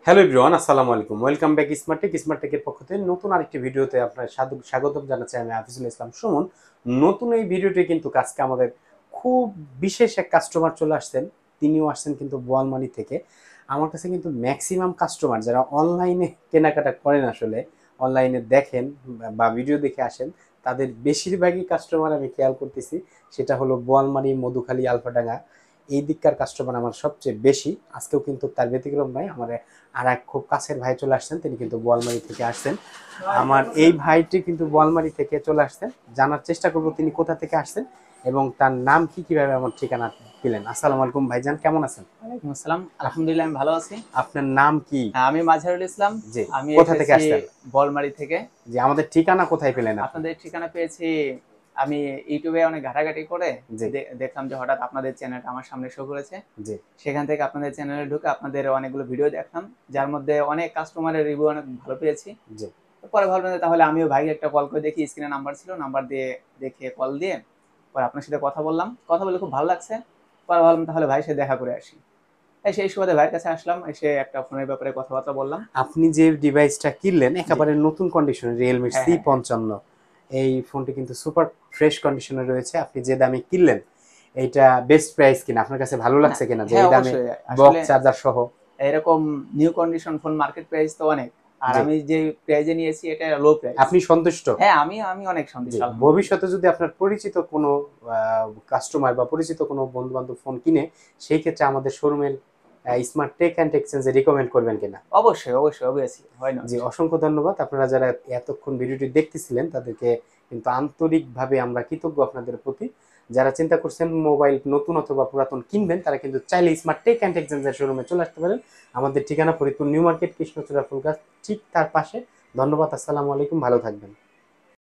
Hello everyone, আসসালামু আলাইকুম। Welcome back smart টেকের পক্ষ থেকে নতুন আরেকটি ভিডিওতে আপনার স্বাগতম জানাচ্ছি। আমি হাফিজুল ইসলাম সুমন। নতুন এই ভিডিওটি কিন্তু আজকে আমাদের খুব বিশেষ এক কাস্টমার চলে আসছেন। তিনিও আসছেন কিন্তু বোয়ালমারি থেকে। আমার কাছে কিন্তু ম্যাক্সিমাম কাস্টমার যারা অনলাইনে কেনাকাটা করেন, আসলে অনলাইনে দেখেন বা ভিডিও দেখে আসেন, তাদের বেশিরভাগই কাস্টমার আমি খেয়াল করতেছি সেটা হলো বোয়ালমারি, মধুখালী, আলফাডাঙ্গা এই দিককার কাস্টমার আমার সবচেয়ে বেশি। আজকেও কিন্তু তার ব্যতিক্রম নয়। আমার আর এক খুব কাছের ভাই চলে আসছেন, তিনি কিন্তু বোয়ালমারি থেকে আসছেন। আমার এই ভাইটি কিন্তু বোয়ালমারি থেকে চলে আসছেন। জানার চেষ্টা করব তিনি কোথা থেকে আসছেন এবং তার নাম কি, কিভাবে আমার ঠিকানা পেলেন। আসসালামু আলাইকুম ভাইজান, কেমন আছেন? ওয়ালাইকুম আসসালাম। আলহামদুলিল্লাহ, আমি ভালো আছি। আপনার নাম কি? হ্যাঁ, আমি মাঝহারুল ইসলাম। জি। আমি কোথা থেকে এসেছি আসছেন? বলমারি থেকে। জি, আমাদের ঠিকানা কোথায় পেলেন আপনি? আপনাদের ঠিকানা পেয়েছি আমি ইউটিউবে অনেক ঘাটাঘাটি করে জি। দেখলাম যে হঠাৎ আপনাদের চ্যানেলটা আমার সামনে শো করেছে। জি। সেখান থেকে আপনাদের চ্যানেলে ঢুকে আপনাদের অনেকগুলো ভিডিও দেখলাম, যার মধ্যে অনেক কাস্টমারের রিভিউ অনেক ভালো পেয়েছি। জি। পরে ভাবলাম যে তাহলে আমিও ভাইকে একটা কল করে দেখি। স্ক্রিনে নাম্বার ছিল, নাম্বার দিয়ে দেখে কল দিয়ে পরে আপনার সাথে কথা বললাম। কথা বলে খুব ভালো লাগছে। পরে ভাবলাম তাহলে ভাইয়ের সাথে দেখা করে আসি। সেই সুবাদে ভাইয়ের কাছে আসলাম, এসে একটা ফোনের ব্যাপারে কথাবার্তা বললাম। আপনি যে ডিভাইসটা কিনলেন জি। একেবারে নতুন কন্ডিশনে, রিয়েলমি হ্যাঁ, সি হ্যাঁ, হ্যাঁ। 55, এই ফোনটি কিন্তু সুপার ফ্রেশ কন্ডিশনে রয়েছে। আপনি যে দামে কিনলেন এইটা বেস্ট প্রাইস কিনা, আপনার কাছে ভালো না, লাগছে কিনা যে হ্যাঁ এই দামে অবশ্যই। আসলে বক্স চার্জার সহ? এরকম new condition phone market price তো অনেক। আর জি। আমি যে প্রাইজে নিয়েছি এটা লো প্রাইস। আপনি সন্তুষ্ট? হ্যাঁ, আমি অনেক সন্তুষ্ট জি। আলহামদুলিল্লাহ। ভবিষ্যতে যদি আপনার পরিচিত কোনো কাস্টমার বা পরিচিত কোনো বন্ধু বান্ধব ফোন কিনে, সেই ক্ষেত্রে আমাদের শোরুমের স্মার্ট টেক অ্যান্ড এক্সচেঞ্জে রিকমেন্ড করবেন কিনা? অবশ্যই, অবশ্যই, অবভিয়াসলি, হোয়াই নট? জি, অসংখ্য ধন্যবাদ। আপনারা যারা এতক্ষণ ভিডিওটি দেখতেছিলেন তাদেরকে কিন্তু আন্তরিকভাবে আমরা কৃতজ্ঞ আপনাদের প্রতি। যারা চিন্তা করছেন মোবাইল নতুন অথবা পুরাতন কিনবেন, তারা কিন্তু চাইলে স্মার্ট টেক অ্যান্ড এক্সচেঞ্জের শোরুমে চলে আসতে পারেন। আমাদের ঠিকানা ফরিদপুর নিউ মার্কেট, কৃষ্ণচূড়া ফুলগাছ ঠিক তার পাশে। ধন্যবাদ। আসসালামু আলাইকুম, ভালো থাকবেন।